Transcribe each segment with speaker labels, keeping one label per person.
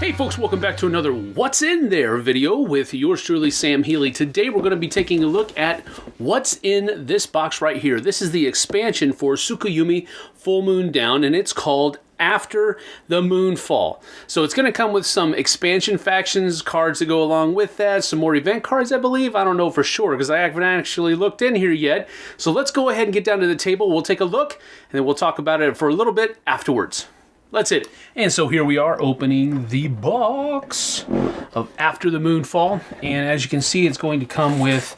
Speaker 1: Hey folks, welcome back to another What's in There video with yours truly, Sam Healey. Today we're going to be taking a look at what's in this box right here. This is the expansion for Tsukuyumi Full Moon Down, and it's called After the Moonfall. So it's going to come with some expansion factions cards to go along with that, some more event cards, I believe. I don't know for sure because I haven't actually looked in here yet. So let's go ahead and get down to the table. We'll take a look, and then we'll talk about it for a little bit afterwards. Let's hit it. And so here we are opening the box of After the Moonfall. And as you can see, it's going to come with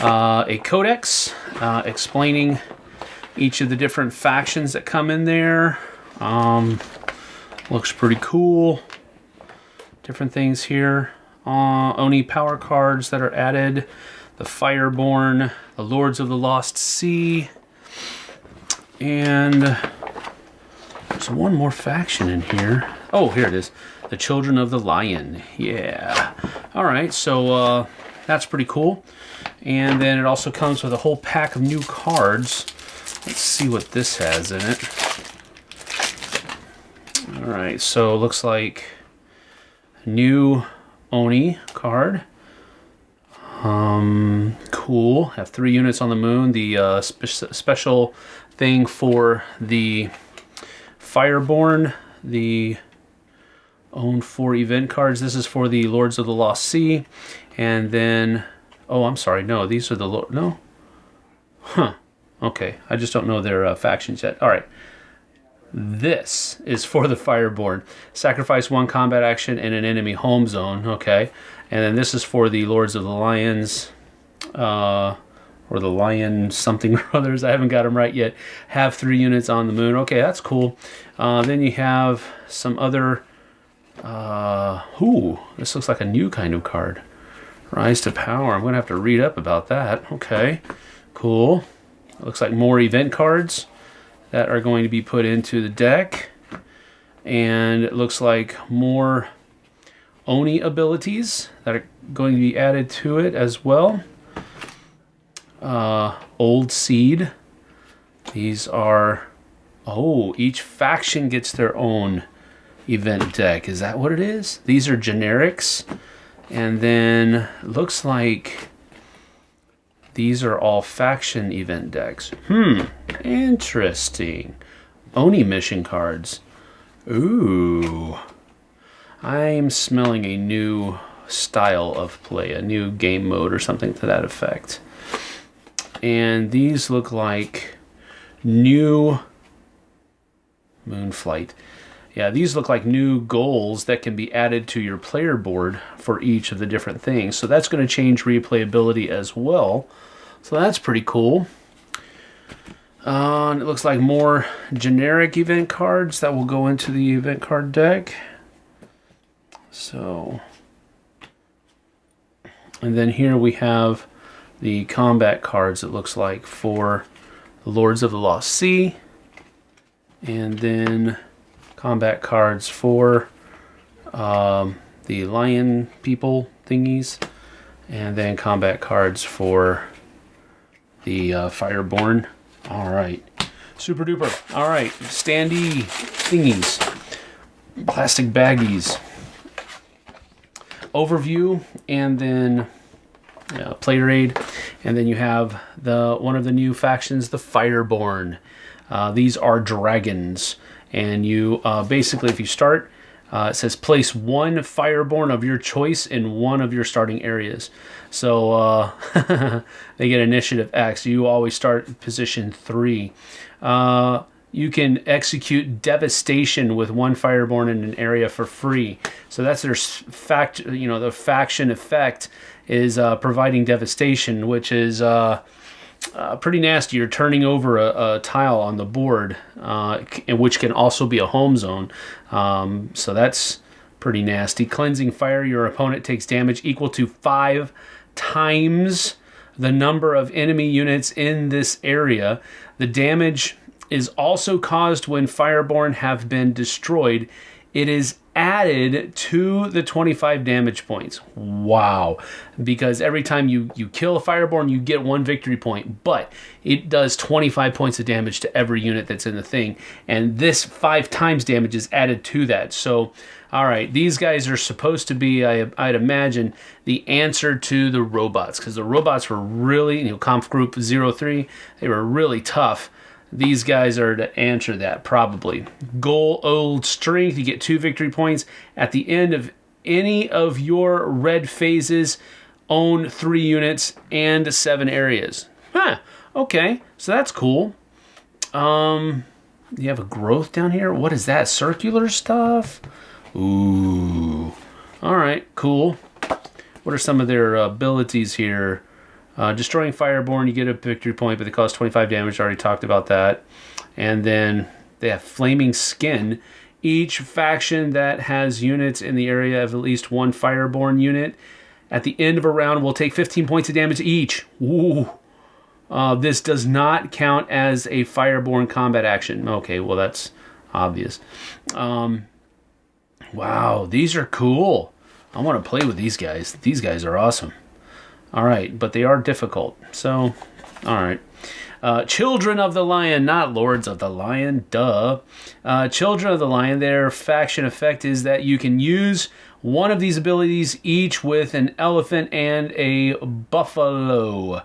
Speaker 1: a codex explaining each of the different factions that come in there. Looks pretty cool. Different things here. Oni power cards that are added. The Fireborn, the Lords of the Lost Sea. And there's one more faction in here. Oh, here it is. The Children of the Lion. Yeah. All right, so that's pretty cool. And then it also comes with a whole pack of new cards. Let's see what this has in it. All right, so it looks like a new Oni card. Cool. Have 3 units on the moon. The special thing for the Fireborn, the own 4 event cards. This is for the Lords of the Lost Sea. And then, oh, I'm sorry, no, these are the, no? Huh, okay, I just don't know their factions yet. All right, this is for the Fireborn. Sacrifice 1 combat action in an enemy home zone, okay. And then this is for the Lords of the Lions, or the Lion something or others. I haven't got them right yet. Have 3 units on the moon. Okay, that's cool. Then you have some other... this looks like a new kind of card. Rise to Power. I'm going to have to read up about that. Okay, cool. It looks like more event cards that are going to be put into the deck. And it looks like more Oni abilities that are going to be added to it as well. Old Seed. These are, oh, each faction gets their own event deck. Is that what it is? These are generics. And then it looks like these are all faction event decks. Interesting. Oni mission cards. Ooh. I'm smelling a new style of play, a new game mode or something to that effect. And these look like new Moonflight. Yeah, these look like new goals that can be added to your player board for each of the different things. So that's going to change replayability as well. So that's pretty cool. And it looks like more generic event cards that will go into the event card deck. So, and then here we have the combat cards, it looks like, for the Lords of the Lost Sea. And then combat cards for the Lion people thingies. And then combat cards for the Fireborn. All right. Super duper. All right. Standee thingies. Plastic baggies. Overview, and then player aid, and then you have one of the new factions, the Fireborn. These are dragons, and you basically, if you start, it says place 1 Fireborn of your choice in one of your starting areas. So they get initiative X. You always start in position 3. You can execute devastation with 1 Fireborn in an area for free. So that's their the faction effect is providing devastation, which is pretty nasty. You're turning over a tile on the board, which can also be a home zone. So that's pretty nasty. Cleansing Fire, your opponent takes damage equal to 5 times the number of enemy units in this area. The damage is also caused when Fireborn have been destroyed. It is added to the 25 damage points. Wow. Because every time you kill a Fireborn, you get 1 victory point, but it does 25 points of damage to every unit that's in the thing. And this 5 times damage is added to that. So, all right, these guys are supposed to be, I'd imagine, the answer to the robots. Because the robots were really, Conf Group 03, they were really tough. These guys are to answer that, probably. Goal Old Strength, you get 2 victory points. At the end of any of your red phases, own 3 units and 7 areas. Huh, okay, so that's cool. You have a growth down here? What is that, circular stuff? Ooh, all right, cool. What are some of their abilities here? Destroying Fireborn, you get a victory point, but they cause 25 damage. I already talked about that. And then they have Flaming Skin. Each faction that has units in the area of at least 1 Fireborn unit at the end of a round will take 15 points of damage each. Ooh. This does not count as a Fireborn combat action. Okay, well, that's obvious. Wow, these are cool. I want to play with these guys. These guys are awesome. All right, but they are difficult. So, all right. Children of the Lion, not Lords of the Lion, duh. Children of the Lion, their faction effect is that you can use one of these abilities each with an elephant and a buffalo.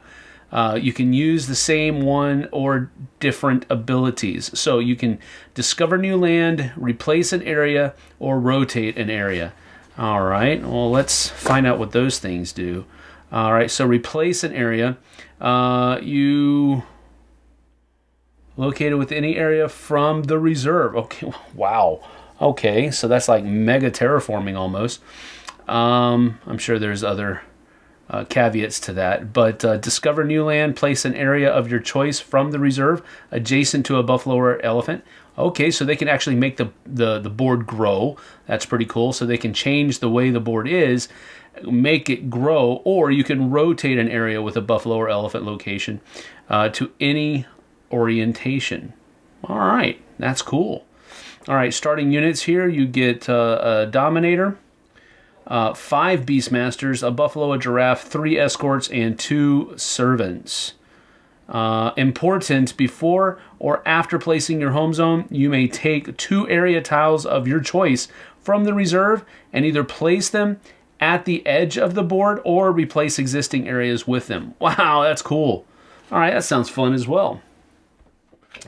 Speaker 1: You can use the same one or different abilities. So you can discover new land, replace an area, or rotate an area. All right, well, let's find out what those things do. All right, so replace an area. You located with any area from the reserve. Okay, wow. Okay, so that's like mega terraforming almost. I'm sure there's other caveats to that, but discover new land, place an area of your choice from the reserve adjacent to a buffalo or elephant. Okay, so they can actually make the board grow. That's pretty cool. So they can change the way the board is, make it grow, or you can rotate an area with a buffalo or elephant location to any orientation. All right, that's cool. All right, starting units here, you get a Dominator, 5 Beastmasters, a Buffalo, a Giraffe, 3 Escorts, and 2 Servants. Important, before or after placing your home zone, you may take 2 area tiles of your choice from the reserve and either place them at the edge of the board or replace existing areas with them. Wow, that's cool. All right, that sounds fun as well.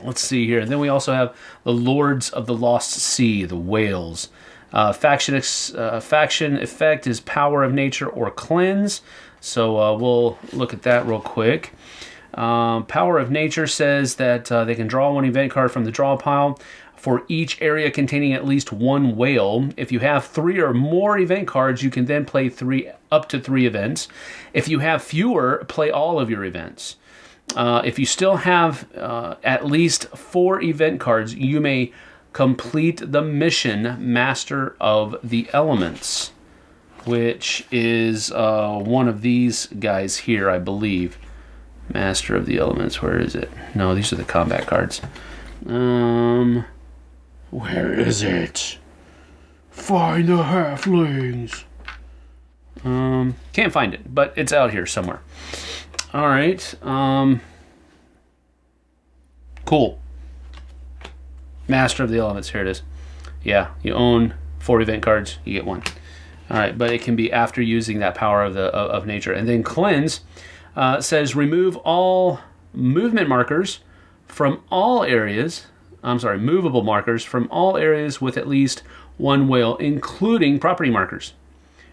Speaker 1: Let's see here. And then we also have the Lords of the Lost Sea, the whales. Faction effect is Power of Nature or Cleanse. So we'll look at that real quick. Power of Nature says that they can draw 1 event card from the draw pile for each area containing at least 1 whale. If you have 3 or more event cards, you can then play up to 3 events. If you have fewer, play all of your events. If you still have at least 4 event cards, you may complete the mission Master of the Elements, which is one of these guys here, I believe. Master of the Elements, where is it? No, these are the combat cards. Where is it? Find the halflings. Can't find it, but it's out here somewhere. All right. Cool. Master of the Elements. Here it is. Yeah, you own 4 event cards. You get 1. All right, but it can be after using that power of nature. And then Cleanse says remove all movement markers from all areas. Movable markers from all areas with at least 1 whale, including property markers.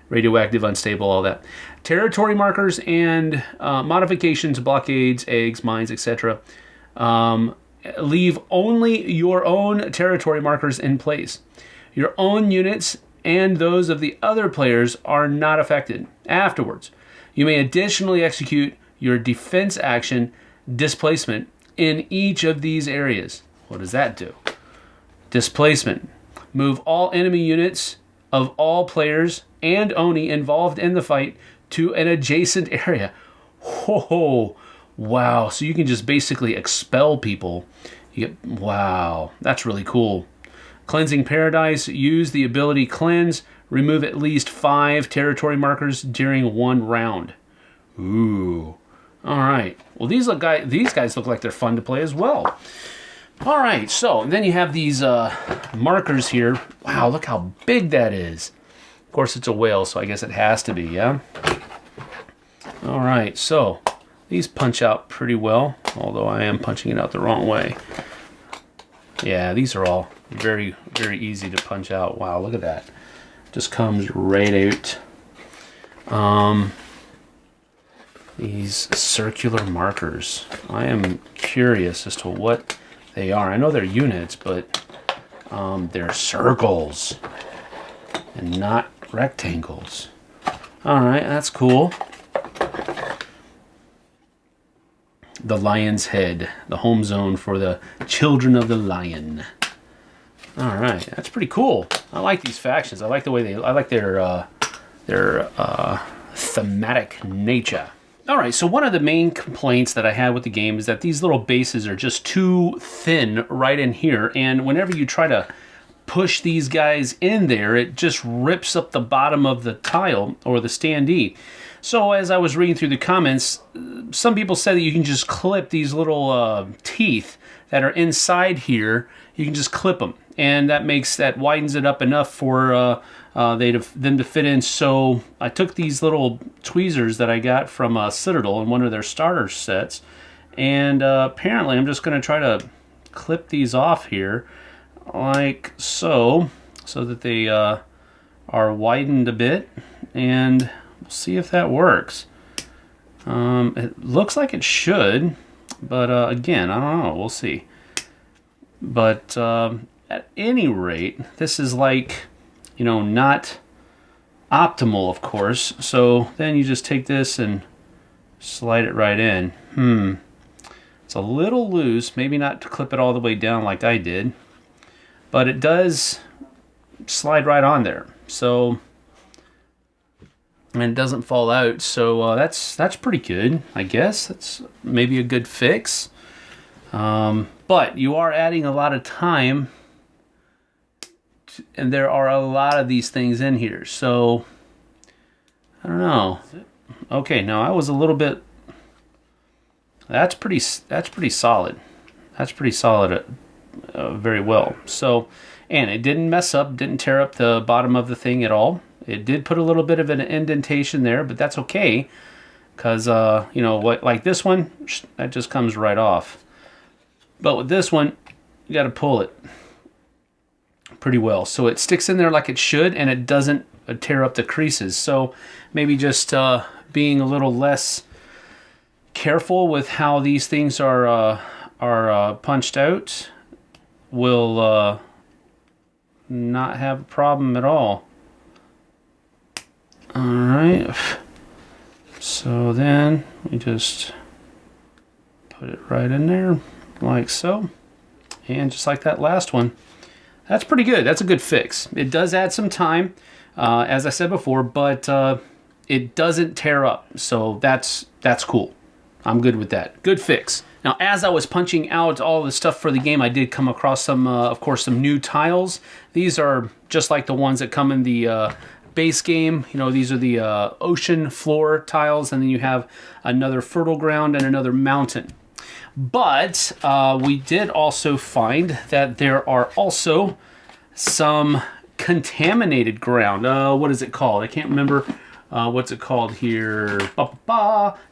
Speaker 1: Radioactive, unstable, all that. Territory markers and modifications, blockades, eggs, mines, etc. Leave only your own territory markers in place. Your own units and those of the other players are not affected. Afterwards, you may additionally execute your defense action, Displacement, in each of these areas. What does that do? Displacement. Move all enemy units of all players and Oni involved in the fight to an adjacent area. Whoa, wow. So you can just basically expel people. Wow, that's really cool. Cleansing Paradise. Use the ability Cleanse. Remove at least 5 territory markers during 1 round. Ooh. All right. Well, these guys look like they're fun to play as well. All right. So then you have these markers here. Wow, look how big that is. Of course, it's a whale, so I guess it has to be, yeah? All right. So these punch out pretty well, although I am punching it out the wrong way. Yeah, these are all very, very easy to punch out. Wow, look at that. Just comes right out. These circular markers. I am curious as to what they are. I know they're units, but they're circles and not rectangles. All right, that's cool. The Lion's Head, the home zone for the Children of the Lion. All right, that's pretty cool. I like these factions. I like the way I like their thematic nature. All right, so one of the main complaints that I had with the game is that these little bases are just too thin right in here, and whenever you try to push these guys in there, it just rips up the bottom of the tile or the standee. So as I was reading through the comments, some people said that you can just clip these little teeth that are inside here. You can just clip them, and that widens it up enough for them to fit in. So I took these little tweezers that I got from Citadel in one of their starter sets, and apparently I'm just going to try to clip these off here like so that they are widened a bit, and we'll see if that works. It looks like it should, but again, I don't know. We'll see. But at any rate, this is like, not optimal, of course. So then you just take this and slide it right in. It's a little loose. Maybe not to clip it all the way down like I did, but it does slide right on there. So, and it doesn't fall out. So that's pretty good, I guess. That's maybe a good fix. But you are adding a lot of time, and there are a lot of these things in here. So, I don't know. Okay, now I was a little bit. That's pretty solid. That's pretty solid. Very well. So, and it didn't mess up, didn't tear up the bottom of the thing at all. It did put a little bit of an indentation there, but that's okay, because like this one, that just comes right off. But with this one, you got to pull it pretty well, so it sticks in there like it should, and it doesn't tear up the creases. So maybe just being a little less careful with how these things are punched out will not have a problem at all. All right. So then we just put it right in there like so, and just like that last one. That's pretty good. That's a good fix. It does add some time, as I said before, but it doesn't tear up, so that's cool. I'm good with that. Good fix. Now, as I was punching out all the stuff for the game, I did come across some, of course, some new tiles. These are just like the ones that come in the base game. These are the ocean floor tiles, and then you have another fertile ground and another mountain. But we did also find that there are also some contaminated ground. What is it called? I can't remember. What's it called here?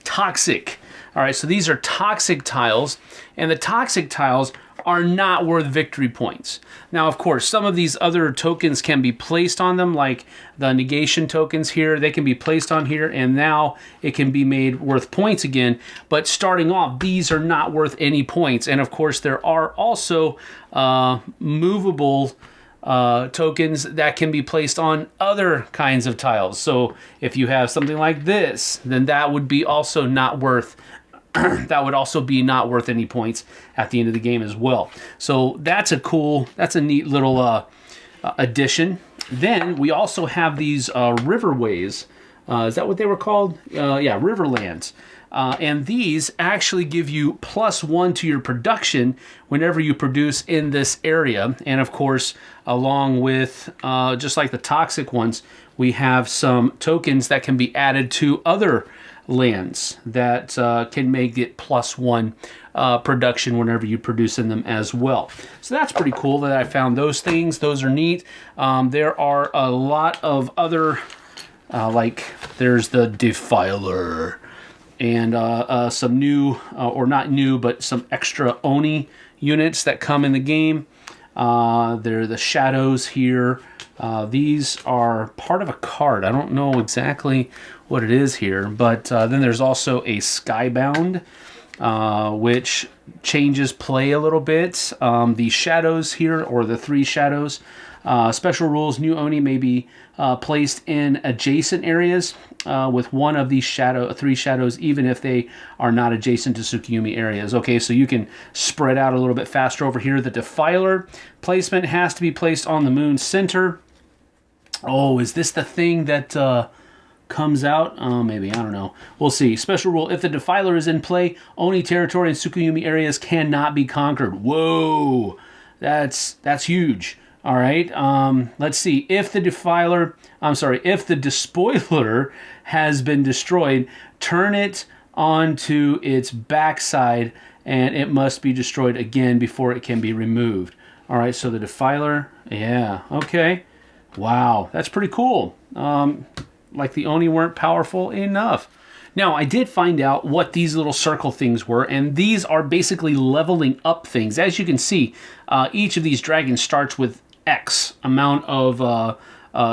Speaker 1: Toxic. All right, so these are toxic tiles, and the toxic tiles are not worth victory points. Now, of course, some of these other tokens can be placed on them, like the negation tokens here. They can be placed on here, and now it can be made worth points again. But starting off, these are not worth any points. And of course, there are also movable tokens that can be placed on other kinds of tiles. So if you have something like this, then that would be also not worth that would also be not worth any points at the end of the game as well. So that's a neat little addition. Then we also have these riverways Is that what they were called? Yeah, Riverlands. And these actually give you +1 to your production whenever you produce in this area. And of course, along with, just like the toxic ones, we have some tokens that can be added to other lands that can make it +1 production whenever you produce in them as well. So that's pretty cool that I found those things. Those are neat. There are a lot of other, like there's the Defiler, and some new, or not new, but some extra Oni units that come in the game. They're the shadows here. These are part of a card. I don't know exactly what it is here, but then there's also a Skybound, which changes play a little bit. The shadows here, or the 3 shadows, special rules, new Oni may be placed in adjacent areas with one of these 3 shadows, even if they are not adjacent to Tsukuyumi areas. Okay, so you can spread out a little bit faster over here. The Defiler placement has to be placed on the moon's center. Oh, is this the thing that comes out? Oh, maybe, I don't know. We'll see. Special rule, if the Defiler is in play, Oni territory and Tsukuyumi areas cannot be conquered. Whoa, that's huge. All right, let's see. If the if the Despoiler has been destroyed, turn it onto its backside, and it must be destroyed again before it can be removed. All right, so the Defiler, yeah, okay. Wow, that's pretty cool. Like the Oni weren't powerful enough. Now, I did find out what these little circle things were, and these are basically leveling up things. As you can see, each of these dragons starts with X amount of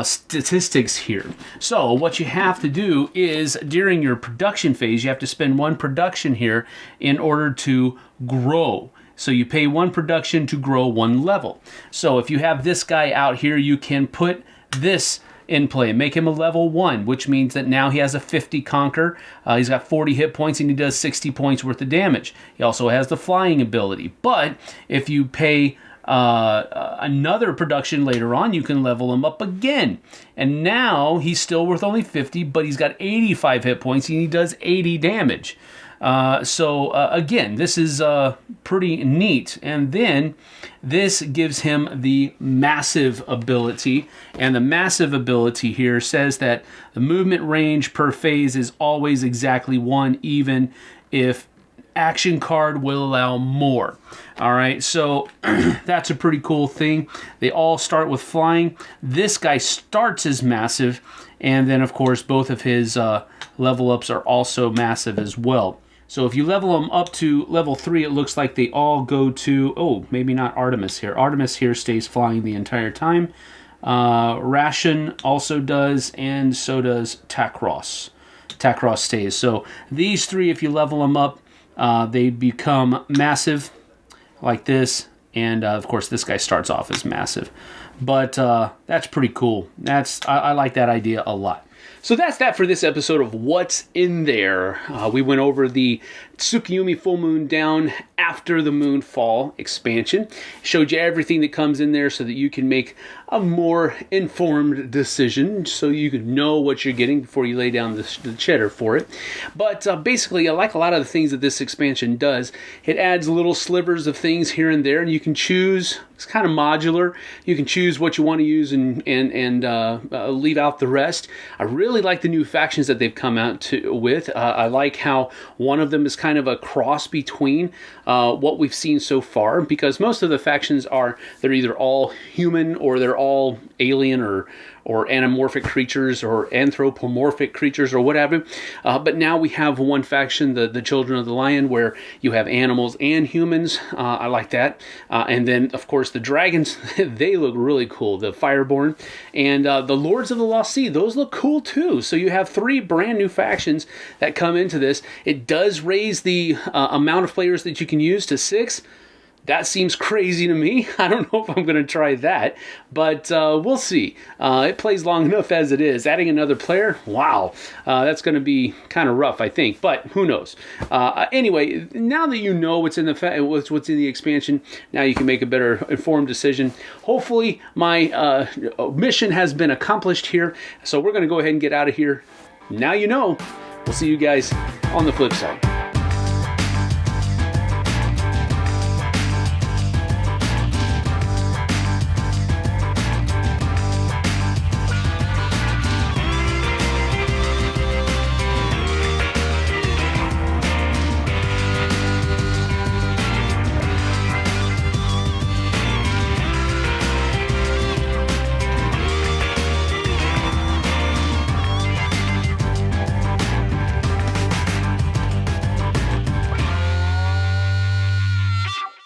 Speaker 1: statistics here. So what you have to do is, during your production phase, you have to spend 1 production here in order to grow. So you pay 1 production to grow 1 level. So if you have this guy out here, you can put this in play, make him a level 1, which means that now he has a 50 conquer. He's got 40 hit points and he does 60 points worth of damage. He also has the flying ability. But if you pay another production later on, you can level him up again. And now he's still worth only 50, but he's got 85 hit points and he does 80 damage. So again, this is pretty neat. And then this gives him the massive ability. And the massive ability here says that the movement range per phase is always exactly 1, even if action card will allow more. All right, so that's a pretty cool thing. They all start with flying. This guy starts as massive, and then of course both of his level ups are also massive as well. So if you level them up to level 3, it looks like they all go to, oh, maybe not Artemis here. Artemis here stays flying the entire time. Ration also does, and so does Takros. Takros stays. So these 3, if you level them up, they become massive like this, and of course this guy starts off as massive, but that's pretty cool. I like that idea a lot. So that's that for this episode of What's in There. We went over the Tsukuyumi Full Moon Down After the Moonfall expansion. Showed you everything that comes in there so that you can make a more informed decision, so you can know what you're getting before you lay down the cheddar for it. But basically, I like a lot of the things that this expansion does. It adds little slivers of things here and there, and you can choose. It's kind of modular. You can choose what you want to use and leave out the rest. I really like the new factions that they've come out with. I like how one of them is kind of a cross between what we've seen so far, because most of the factions they're either all human or they're all alien or anamorphic creatures or anthropomorphic creatures or whatever. But now we have one faction, the Children of the Lion, where you have animals and humans. I like that. And then, of course, the dragons, they look really cool. The Fireborn and the Lords of the Lost Sea, those look cool too. So you have 3 brand new factions that come into this. It does raise the amount of players that you can use to 6. That seems crazy to me. I don't know if I'm going to try that, but we'll see. It plays long enough as it is. Adding another player, wow, that's going to be kind of rough, I think, but who knows. Anyway, now that you know what's in the expansion, now you can make a better informed decision. Hopefully, my mission has been accomplished here, so we're going to go ahead and get out of here. Now you know. We'll see you guys on the flip side.